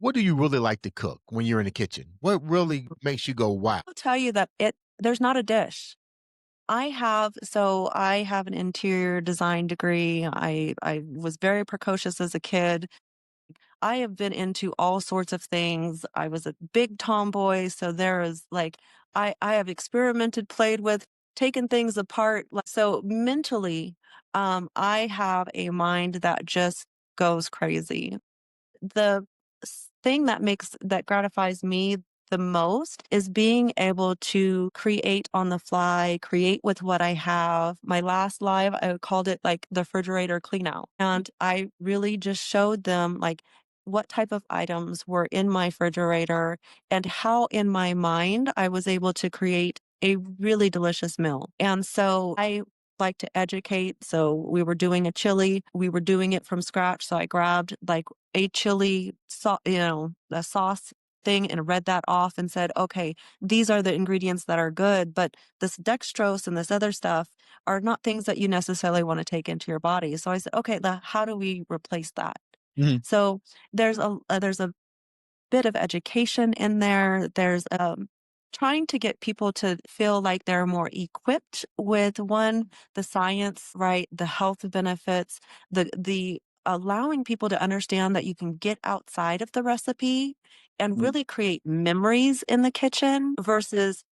What do you really like to cook when you're in the kitchen? What really makes you go, wow? I'll tell you that there's not a dish. I have an interior design degree. I was very precocious as a kid. I have been into all sorts of things. I was a big tomboy, so there is like I have experimented, played with, taken things apart. So mentally, I have a mind that just goes crazy. The thing that gratifies me the most is being able to create on the fly, create with what I have. My last live, I called it like the refrigerator clean out. And I really just showed them like what type of items were in my refrigerator and how in my mind I was able to create a really delicious meal. And so I like to educate. So we were doing a chili. We were doing it from scratch. So I grabbed like a chili, a sauce thing and read that off and said, okay, these are the ingredients that are good, but this dextrose and this other stuff are not things that you necessarily want to take into your body. So I said, okay, how do we replace that? Mhm. So there's a bit of education in there. There's trying to get people to feel like they're more equipped with the science, right? The health benefits, the allowing people to understand that you can get outside of the recipe and Mm. really create memories in the kitchen versus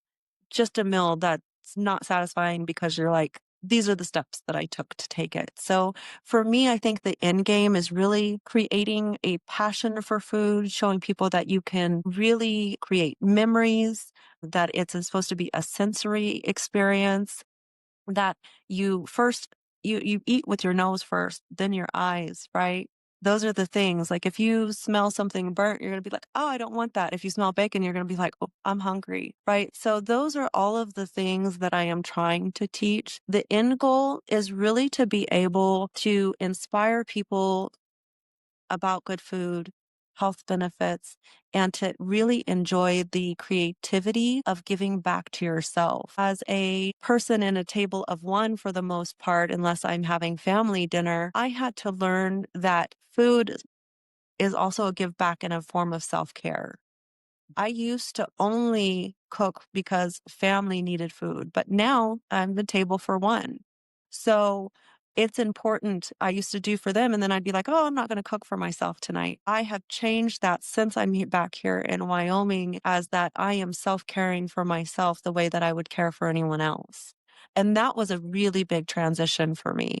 just a meal that's not satisfying because you're like, these are the steps that I took to take it. So for me, I think the end game is really creating a passion for food, showing people that you can really create memories, that it's supposed to be a sensory experience, that you first you eat with your nose first, then your eyes, right? Those are the things. Like if you smell something burnt, you're gonna be like, "Oh, I don't want that." If you smell bacon, you're gonna be like, "Oh, I'm hungry." Right? So those are all of the things that I am trying to teach. The end goal is really to be able to inspire people about good food, health benefits, and to really enjoy the creativity of giving back to yourself. As a person in a table of one, for the most part, unless I'm having family dinner, I had to learn that food is also a give back in a form of self care. I used to only cook because family needed food, but now I'm the table for one. So it's important. I used to do for them, and then I'd be like, oh, I'm not going to cook for myself tonight. I have changed that since back here in Wyoming, as that I am self caring for myself the way that I would care for anyone else. And that was a really big transition for me.